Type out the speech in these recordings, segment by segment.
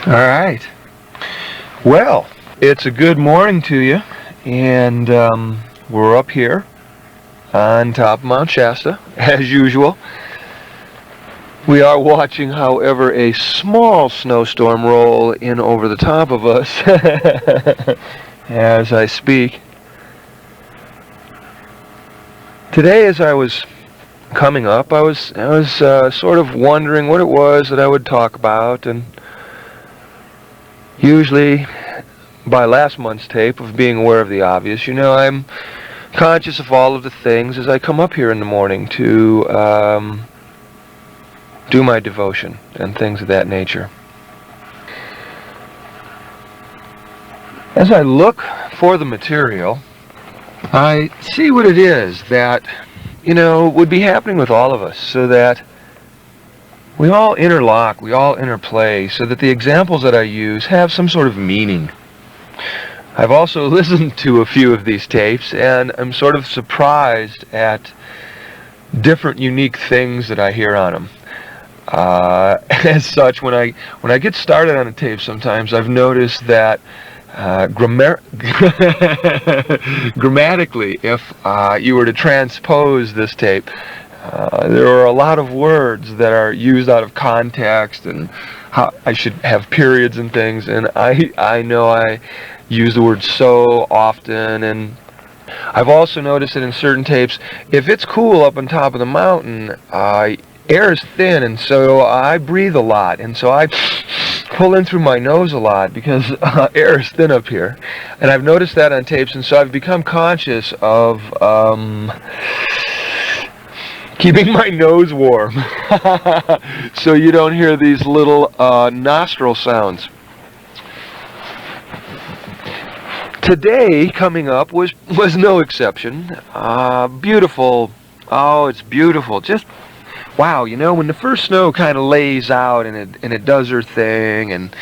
All right. Well, it's a good morning to you, and we're up here on top of Mount Shasta, as usual. We are watching, however, a small snowstorm roll in over the top of us as I speak. Today, as I was coming up, I was sort of wondering what it was that I would talk about, and usually, by last month's tape of being aware of the obvious, I'm conscious of all of the things as I come up here in the morning to do my devotion and things of that nature. As I look for the material, I see what it is that, would be happening with all of us, so that we all interlock, we all interplay, so that the examples that I use have some sort of meaning. I've also listened to a few of these tapes, and I'm sort of surprised at different unique things that I hear on them. As such, when I get started on a tape, sometimes I've noticed that grammatically, if you were to transpose this tape, there are a lot of words that are used out of context, and how I should have periods and things, and I know I use the word so often, and I've also noticed that in certain tapes, if it's cool up on top of the mountain, air is thin, and so I breathe a lot, and so I pull in through my nose a lot because air is thin up here, and I've noticed that on tapes, and so I've become conscious of keeping my nose warm so you don't hear these little nostril sounds. Today, coming up, was no exception. Beautiful. Oh, it's beautiful. Just, wow, when the first snow kind of lays out and it does her thing, and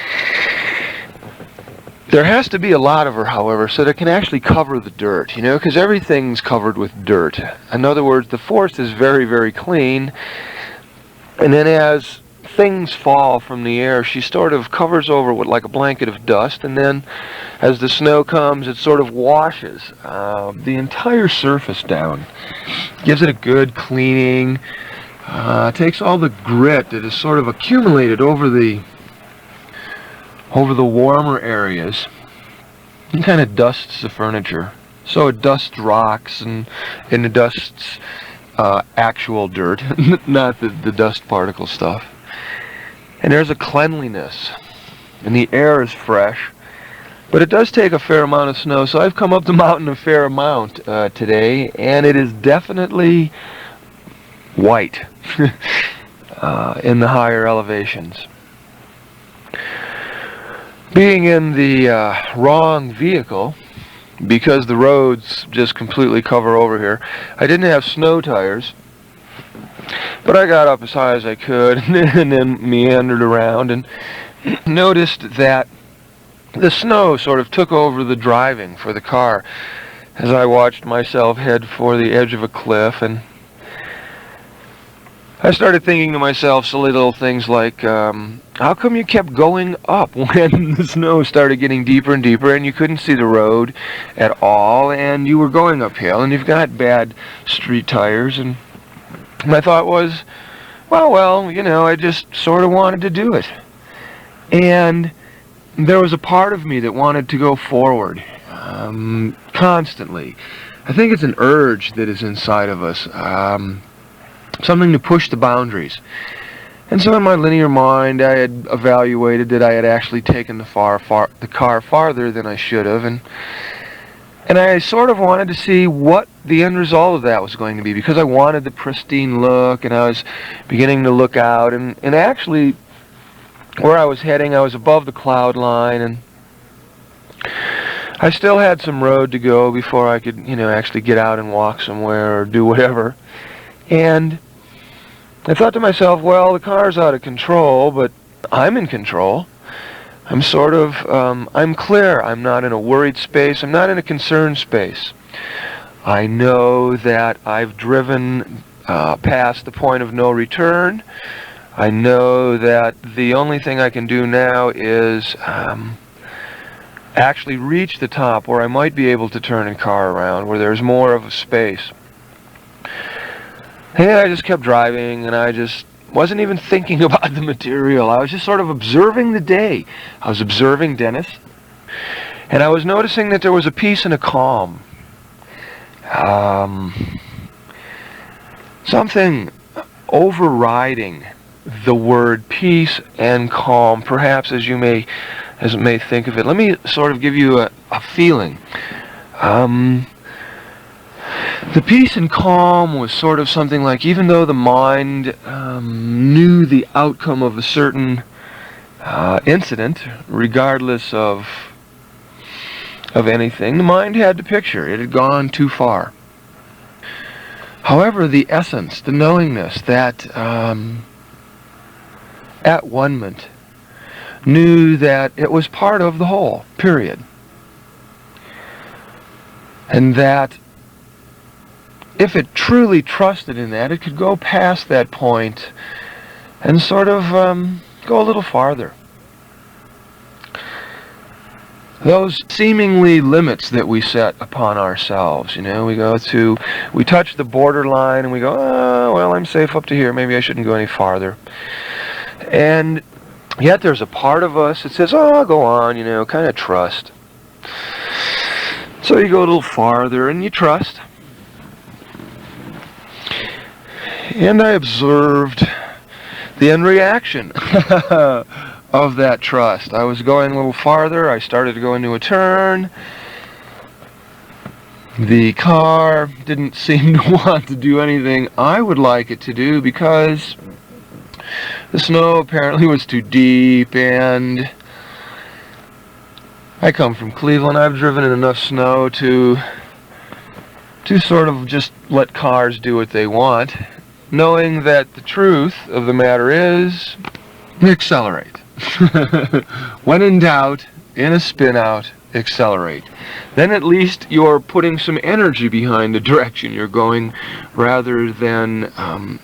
there has to be a lot of her, however, so that it can actually cover the dirt, because everything's covered with dirt. In other words, the forest is very, very clean, and then as things fall from the air, she sort of covers over with like a blanket of dust, and then as the snow comes, it sort of washes the entire surface down, gives it a good cleaning, takes all the grit that is sort of accumulated over the warmer areas, and kind of dusts the furniture. So it dusts rocks and it dusts actual dirt, not the dust particle stuff. And there's a cleanliness, and the air is fresh, but it does take a fair amount of snow. So I've come up the mountain a fair amount today, and it is definitely white in the higher elevations. Being in the wrong vehicle, because the roads just completely cover over here, I didn't have snow tires, but I got up as high as I could and then meandered around and noticed that the snow sort of took over the driving for the car as I watched myself head for the edge of a cliff, and I started thinking to myself silly little things like, how come you kept going up when the snow started getting deeper and deeper and you couldn't see the road at all, and you were going uphill and you've got bad street tires? And my thought was, well, I just sort of wanted to do it. And there was a part of me that wanted to go forward constantly. I think it's an urge that is inside of us. Something to push the boundaries. And so in my linear mind, I had evaluated that I had actually taken the car farther than I should have, and I sort of wanted to see what the end result of that was going to be, because I wanted the pristine look, and I was beginning to look out, and actually where I was heading, I was above the cloud line, and I still had some road to go before I could, actually get out and walk somewhere or do whatever. And I thought to myself, well, the car's out of control, but I'm in control. I'm sort of, I'm clear. I'm not in a worried space. I'm not in a concerned space. I know that I've driven past the point of no return. I know that the only thing I can do now is actually reach the top where I might be able to turn a car around, where there's more of a space. And I just kept driving, and I just wasn't even thinking about the material. I was just sort of observing the day. I was observing Dennis, and I was noticing that there was a peace and a calm. Something overriding the word peace and calm, perhaps as you may think of it. Let me sort of give you a feeling. The peace and calm was sort of something like, even though the mind knew the outcome of a certain incident, regardless of anything, the mind had the picture. It had gone too far. However, the essence, the knowingness that at one-ment knew that it was part of the whole, period. And that if it truly trusted in that, it could go past that point and sort of go a little farther. Those seemingly limits that we set upon ourselves, we touch the borderline and we go, oh, well, I'm safe up to here, maybe I shouldn't go any farther. And yet there's a part of us that says, oh, I'll go on, kind of trust. So you go a little farther and you trust. And I observed the end reaction of that trust. I was going a little farther. I started to go into a turn. The car didn't seem to want to do anything I would like it to do because the snow apparently was too deep, and I come from Cleveland. I've driven in enough snow to sort of just let cars do what they want, knowing that the truth of the matter is, accelerate. When in doubt, in a spin out, accelerate. Then at least you're putting some energy behind the direction you're going, rather than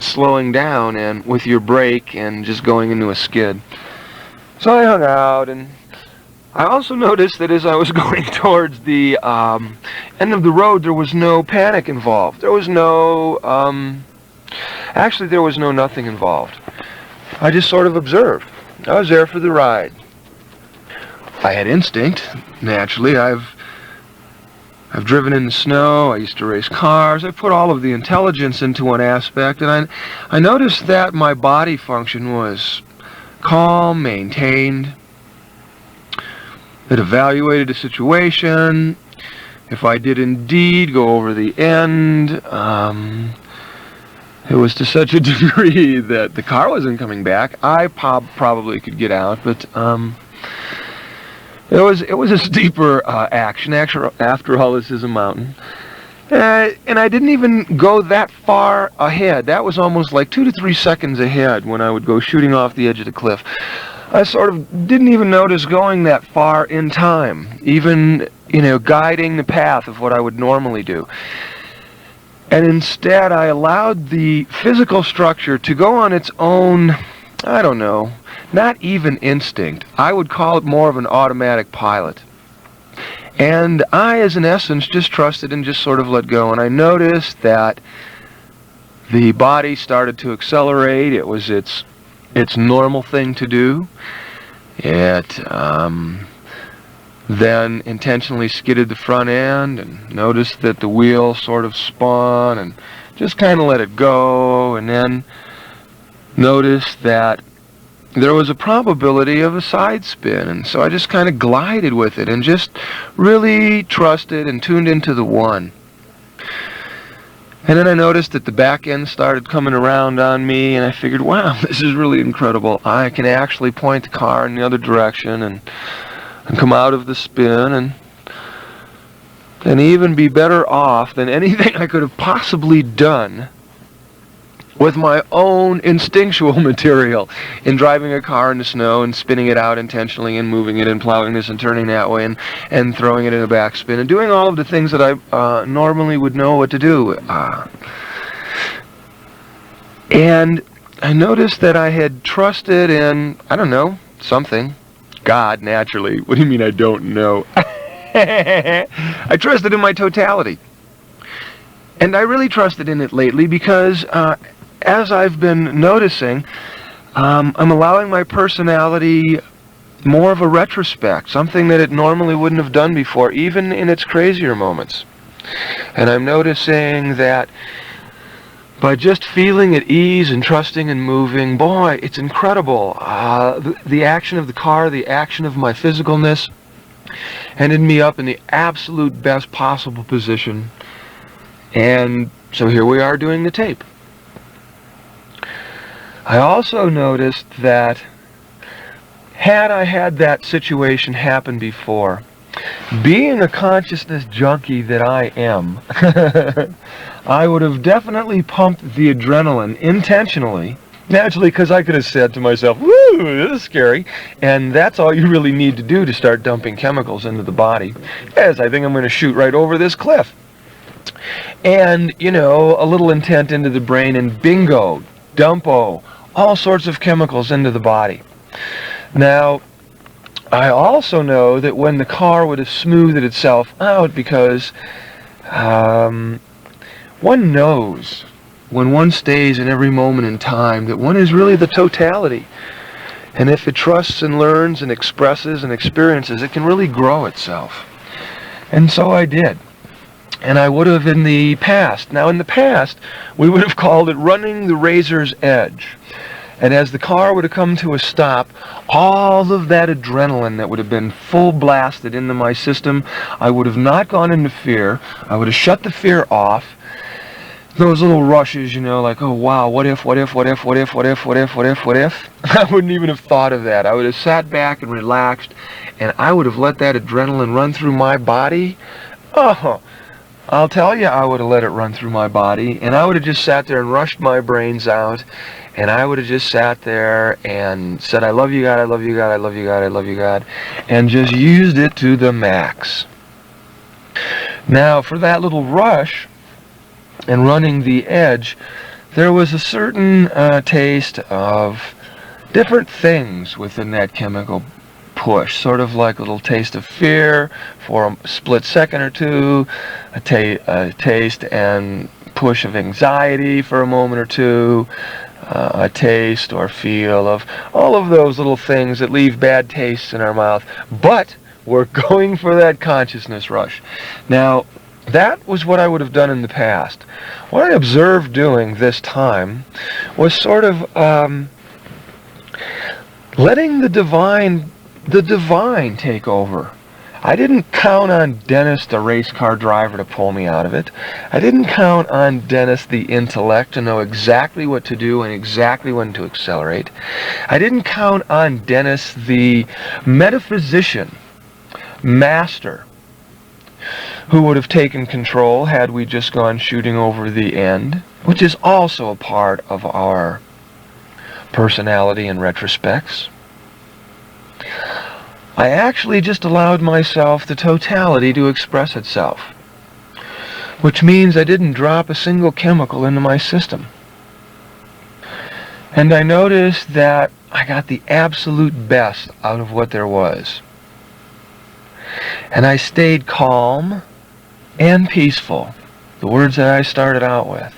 slowing down and with your brake and just going into a skid. So I hung out, and I also noticed that as I was going towards the end of the road, there was no panic involved. There was no, actually there was no nothing involved. I just sort of observed. I was there for the ride. I had instinct, naturally. I've driven in the snow. I used to race cars. I put all of the intelligence into one aspect, and I noticed that my body function was calm, maintained. It evaluated the situation. If I did indeed go over the end, it was to such a degree that the car wasn't coming back. I probably could get out, but it was a steeper action. After all, this is a mountain. And I didn't even go that far ahead. That was almost like 2 to 3 seconds ahead when I would go shooting off the edge of the cliff. I sort of didn't even notice going that far in time, even, guiding the path of what I would normally do. And instead, I allowed the physical structure to go on its own, I don't know, not even instinct. I would call it more of an automatic pilot. And I, as an essence, just trusted and just sort of let go. And I noticed that the body started to accelerate. It was its normal thing to do. It then intentionally skidded the front end and noticed that the wheel sort of spun and just kind of let it go, and then noticed that there was a probability of a side spin, and so I just kind of glided with it and just really trusted and tuned into the one. And then I noticed that the back end started coming around on me, and I figured, wow, this is really incredible. I can actually point the car in the other direction and come out of the spin and even be better off than anything I could have possibly done with my own instinctual material in driving a car in the snow and spinning it out intentionally and moving it and plowing this and turning that way and throwing it in a backspin and doing all of the things that I normally would know what to do. And I noticed that I had trusted in, I don't know, something. God, naturally. What do you mean I don't know? I trusted in my totality. And I really trusted in it lately because as I've been noticing, I'm allowing my personality more of a retrospect, something that it normally wouldn't have done before, even in its crazier moments. And I'm noticing that by just feeling at ease and trusting and moving, boy, it's incredible. The action of the car, the action of my physicalness, ended me up in the absolute best possible position. And so here we are doing the tape. I also noticed that had I had that situation happen before, being a consciousness junkie that I am, I would have definitely pumped the adrenaline intentionally, naturally, because I could have said to myself, woo, this is scary, and that's all you really need to do to start dumping chemicals into the body. Yes, I think I'm going to shoot right over this cliff. And, you know, a little intent into the brain, and bingo, dumpo, all sorts of chemicals into the body. Now, I also know that when the car would have smoothed itself out, because one knows when one stays in every moment in time that one is really the totality. And if it trusts and learns and expresses and experiences, it can really grow itself. And so I did. And I would have in the past. Now in the past, we would have called it running the razor's edge. And as the car would have come to a stop, all of that adrenaline that would have been full blasted into my system, I would have not gone into fear. I would have shut the fear off. Those little rushes, you know, like, oh wow, what if, what if, what if, what if, what if, what if, what if, what if? I wouldn't even have thought of that. I would have sat back and relaxed, and I would have let that adrenaline run through my body. Oh, I'll tell you, I would have let it run through my body, and I would have just sat there and rushed my brains out, and I would have just sat there and said, I love you, God, I love you, God, I love you, God, I love you, God, and just used it to the max. Now, for that little rush and running the edge, there was a certain taste of different things within that chemical push, sort of like a little taste of fear for a split second or two, a taste and push of anxiety for a moment or two, a taste or feel of all of those little things that leave bad tastes in our mouth, but we're going for that consciousness rush. Now, that was what I would have done in the past. What I observed doing this time was sort of letting the divine take over. I didn't count on Dennis, the race car driver, to pull me out of it. I didn't count on Dennis, the intellect, to know exactly what to do and exactly when to accelerate. I didn't count on Dennis, the metaphysician, master, who would have taken control had we just gone shooting over the end, which is also a part of our personality in retrospects. I actually just allowed myself the totality to express itself, which means I didn't drop a single chemical into my system. And I noticed that I got the absolute best out of what there was. And I stayed calm and peaceful, the words that I started out with.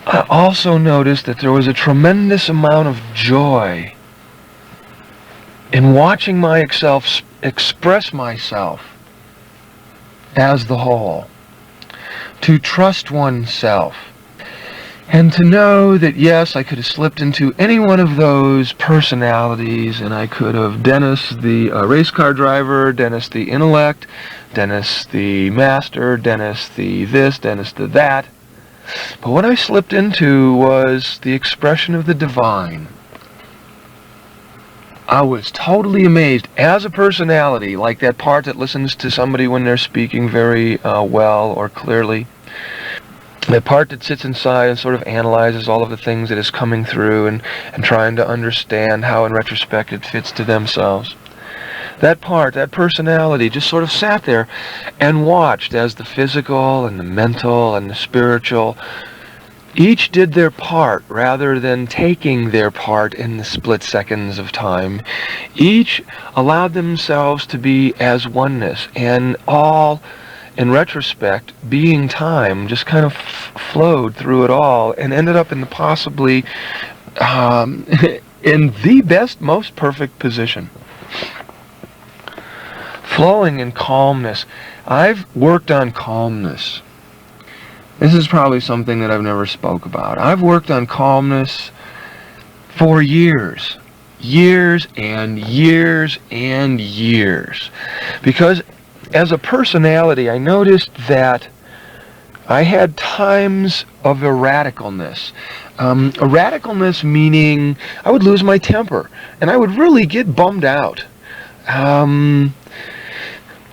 I also noticed that there was a tremendous amount of joy in watching myself express myself as the whole, to trust oneself, and to know that yes, I could have slipped into any one of those personalities, and I could have Dennis the race car driver, Dennis the intellect, Dennis the master, Dennis the this, Dennis the that. But what I slipped into was the expression of the divine. I was totally amazed as a personality, like that part that listens to somebody when they're speaking very well or clearly. The part that sits inside and sort of analyzes all of the things that is coming through and trying to understand how in retrospect it fits to themselves. That part, that personality, just sort of sat there and watched as the physical and the mental and the spiritual Each did their part rather than taking their part in the split seconds of time. Each allowed themselves to be as oneness, and all, in retrospect, being time, just kind of flowed through it all and ended up in the possibly in the best, most perfect position. Flowing in calmness. I've worked on calmness. This is probably something that I've never spoke about. I've worked on calmness for years. Years and years and years. Because as a personality, I noticed that I had times of erraticalness. Erraticalness meaning I would lose my temper, and I would really get bummed out.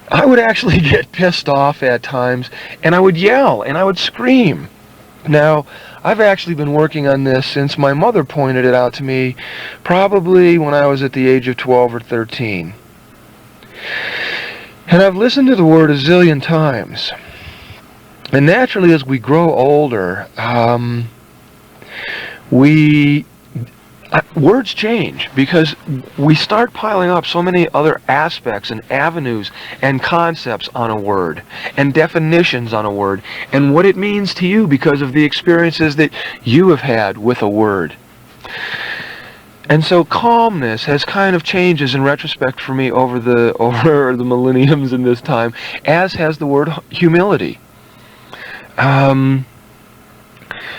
I would actually get pissed off at times, and I would yell, and I would scream. Now, I've actually been working on this since my mother pointed it out to me, probably when I was at the age of 12 or 13. And I've listened to the word a zillion times. And naturally, as we grow older, words change because we start piling up so many other aspects and avenues and concepts on a word and definitions on a word and what it means to you because of the experiences that you have had with a word. And so calmness has kind of changes in retrospect for me over the millenniums in this time, as has the word humility.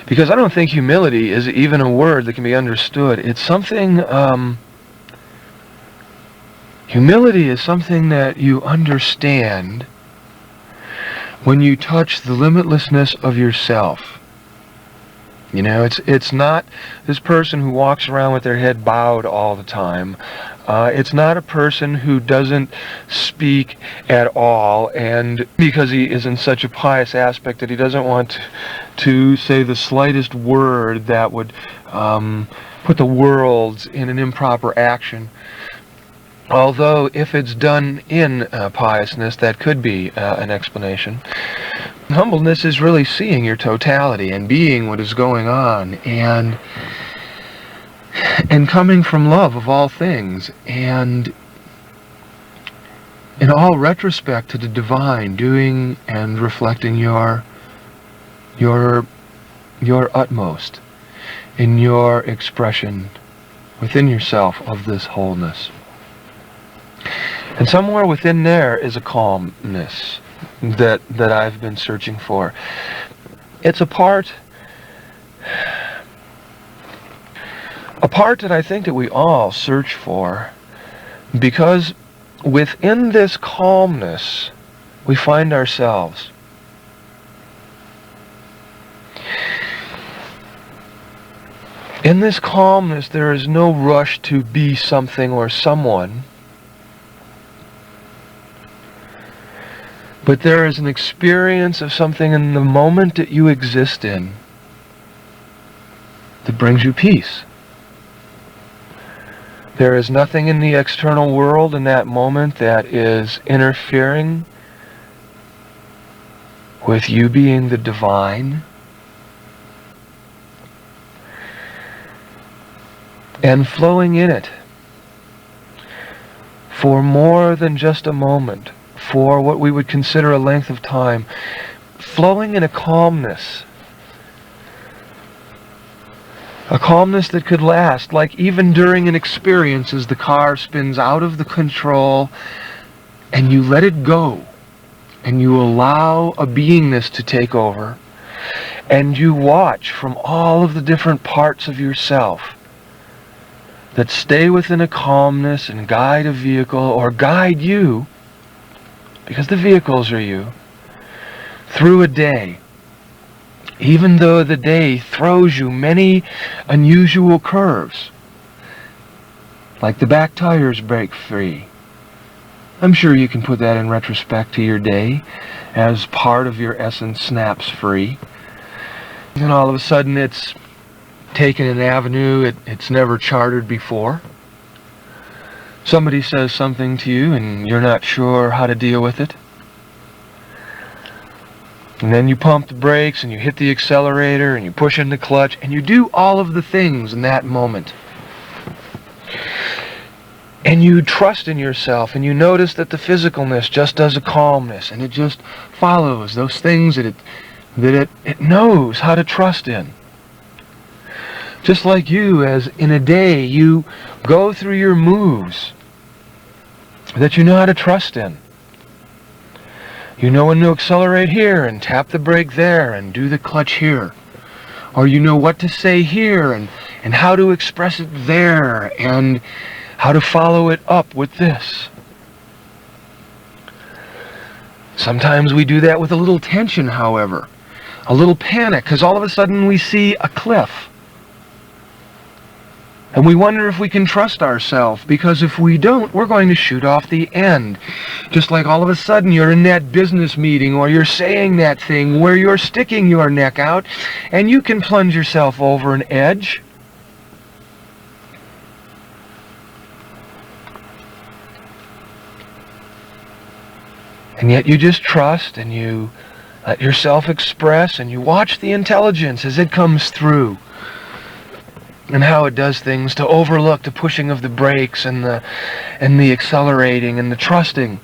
Because I don't think humility is even a word that can be understood. It's something, humility is something that you understand when you touch the limitlessness of yourself. You know, it's not this person who walks around with their head bowed all the time. It's not a person who doesn't speak at all, and because he is in such a pious aspect that he doesn't want to say the slightest word that would put the world in an improper action. Although, if it's done in piousness, that could be an explanation. Humbleness is really seeing your totality and being what is going on and coming from love of all things and in all retrospect to the divine, doing and reflecting your utmost in your expression within yourself of this wholeness. And somewhere within there is a calmness that I've been searching for. It's a part that I think that we all search for, because within this calmness we find ourselves. In this calmness there is no rush to be something or someone, but there is an experience of something in the moment that you exist in that brings you peace. There is nothing in the external world in that moment that is interfering with you being the divine. And flowing in it for more than just a moment, for what we would consider a length of time, flowing in a calmness that could last, like even during an experience as the car spins out of the control and you let it go and you allow a beingness to take over and you watch from all of the different parts of yourself that stay within a calmness and guide a vehicle or guide you, because the vehicles are you, through a day. Even though the day throws you many unusual curves, like the back tires break free. I'm sure you can put that in retrospect to your day as part of your essence snaps free. And all of a sudden it's taken an avenue it's never chartered before. Somebody says something to you and you're not sure how to deal with it. And then you pump the brakes and you hit the accelerator and you push in the clutch and you do all of the things in that moment. And you trust in yourself and you notice that the physicalness just does a calmness and it just follows those things that it knows how to trust in. Just like you, as in a day you go through your moves that you know how to trust in. You know when to accelerate here and tap the brake there and do the clutch here. Or you know what to say here and how to express it there and how to follow it up with this. Sometimes we do that with a little tension, however. A little panic, because all of a sudden we see a cliff. And we wonder if we can trust ourselves, because if we don't, we're going to shoot off the end. Just like all of a sudden you're in that business meeting or you're saying that thing where you're sticking your neck out and you can plunge yourself over an edge. And yet you just trust and you let yourself express and you watch the intelligence as it comes through. And how it does things to overlook the pushing of the brakes and the accelerating and the trusting.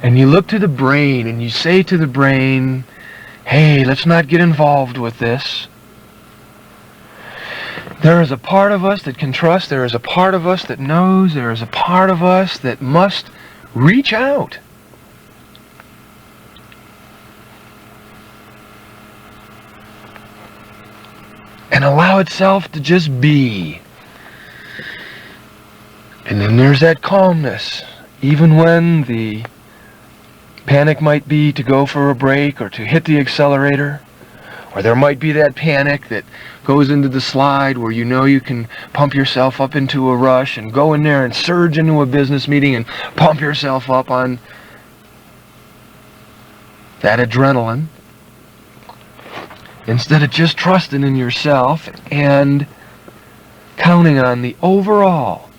And you look to the brain and you say to the brain, hey, let's not get involved with this. There is a part of us that can trust. There is a part of us that knows. There is a part of us that must reach out. And allow itself to just be. And then there's that calmness. Even when the panic might be to go for a break or to hit the accelerator. Or there might be that panic that goes into the slide where you know you can pump yourself up into a rush and go in there and surge into a business meeting and pump yourself up on that adrenaline. Instead of just trusting in yourself and counting on the overall.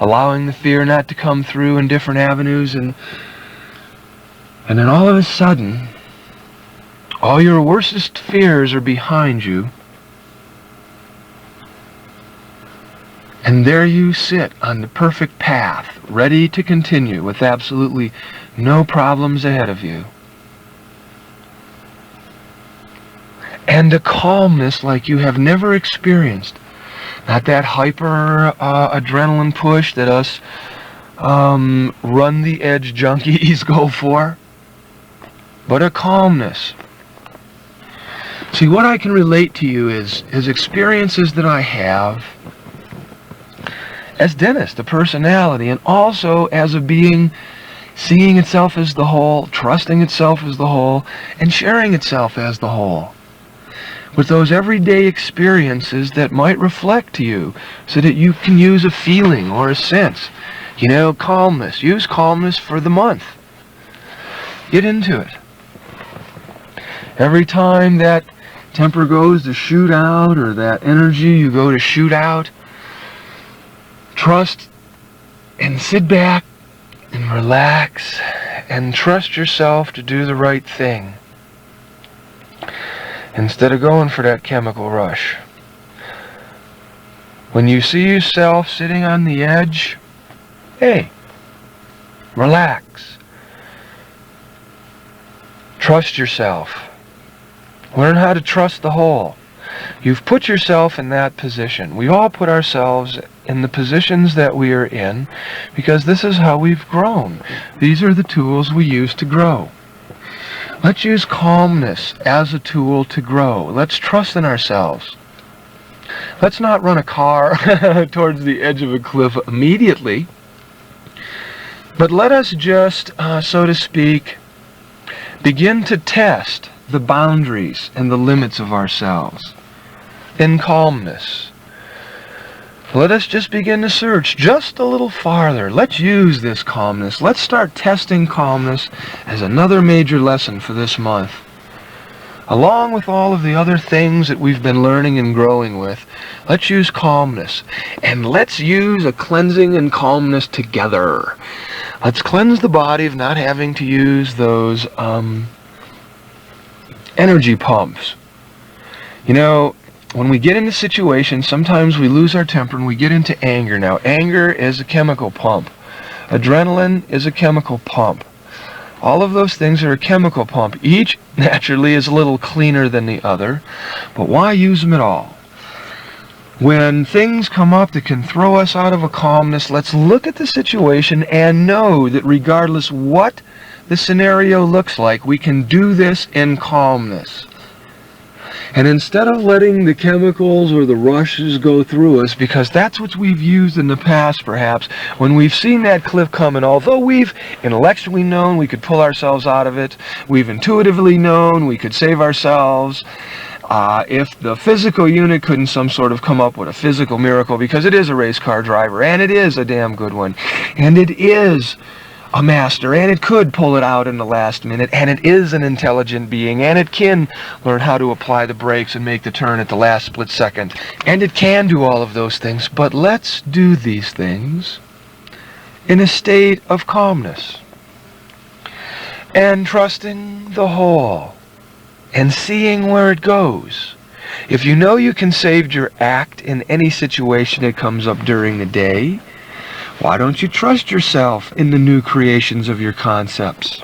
Allowing the fear not to come through in different avenues and then all of a sudden, all your worstest fears are behind you. And there you sit on the perfect path, ready to continue with absolutely no problems ahead of you. And a calmness like you have never experienced. Not that hyper adrenaline push that us run the edge junkies go for, but a calmness. See, what I can relate to you is experiences that I have as dentist, a personality, and also as a being seeing itself as the whole, trusting itself as the whole, and sharing itself as the whole. With those everyday experiences that might reflect to you so that you can use a feeling or a sense. You know, calmness. Use calmness for the month. Get into it. Every time that temper goes to shoot out or that energy you go to shoot out, trust and sit back and relax and trust yourself to do the right thing. Instead of going for that chemical rush. When you see yourself sitting on the edge, hey, relax. Trust yourself. Learn how to trust the whole. You've put yourself in that position. We all put ourselves in the positions that we are in because this is how we've grown. These are the tools we use to grow. Let's use calmness as a tool to grow. Let's trust in ourselves. Let's not run a car towards the edge of a cliff immediately. But let us just, so to speak, begin to test the boundaries and the limits of ourselves in calmness. Let us just begin to search just a little farther. Let's use this calmness. Let's start testing calmness as another major lesson for this month. Along with all of the other things that we've been learning and growing with, let's use calmness. And let's use a cleansing and calmness together. Let's cleanse the body of not having to use those energy pumps. You know, when we get into situations, sometimes we lose our temper and we get into anger. Now, anger is a chemical pump. Adrenaline is a chemical pump. All of those things are a chemical pump. Each, naturally, is a little cleaner than the other, but why use them at all? When things come up that can throw us out of a calmness, let's look at the situation and know that regardless what the scenario looks like, we can do this in calmness. And instead of letting the chemicals or the rushes go through us, because that's what we've used in the past perhaps, when we've seen that cliff coming, although we've intellectually known we could pull ourselves out of it, we've intuitively known we could save ourselves, if the physical unit couldn't some sort of come up with a physical miracle, because it is a race car driver, and it is a damn good one, and it is a master, and it could pull it out in the last minute, and it is an intelligent being, and it can learn how to apply the brakes and make the turn at the last split second, and it can do all of those things. But let's do these things in a state of calmness and trusting the whole and seeing where it goes. If you know you can save your act in any situation that comes up during the day, why don't you trust yourself in the new creations of your concepts?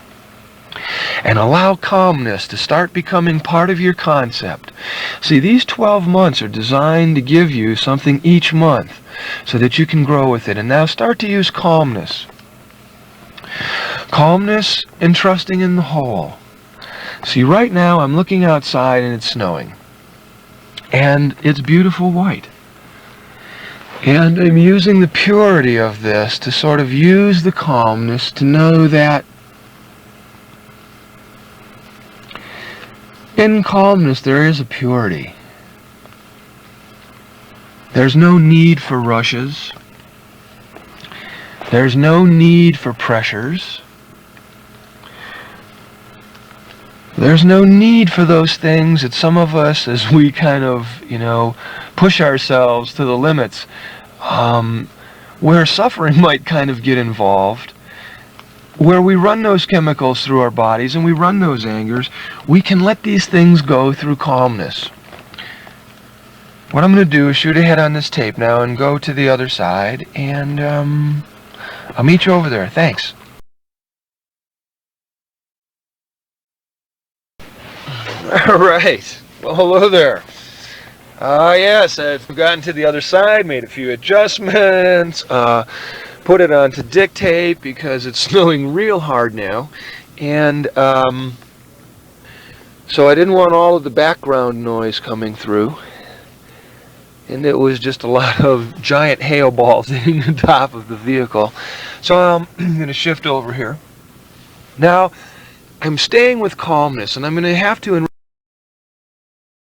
And allow calmness to start becoming part of your concept. See, these 12 months are designed to give you something each month so that you can grow with it. And now start to use calmness. Calmness and trusting in the whole. See, right now I'm looking outside and it's snowing. And it's beautiful white. And I'm using the purity of this to sort of use the calmness to know that in calmness there is a purity. There's no need for rushes. There's no need for pressures. There's no need for those things that some of us, as we kind of, push ourselves to the limits, where suffering might kind of get involved, where we run those chemicals through our bodies and we run those angers, we can let these things go through calmness. What I'm going to do is shoot ahead on this tape now and go to the other side, and I'll meet you over there. Thanks. All right. Well, hello there. Yes, I've gotten to the other side, made a few adjustments, put it onto dictate because it's snowing real hard now, and so I didn't want all of the background noise coming through, and it was just a lot of giant hail balls hitting the top of the vehicle. So I'm going to shift over here. Now, I'm staying with calmness, and I'm going to have to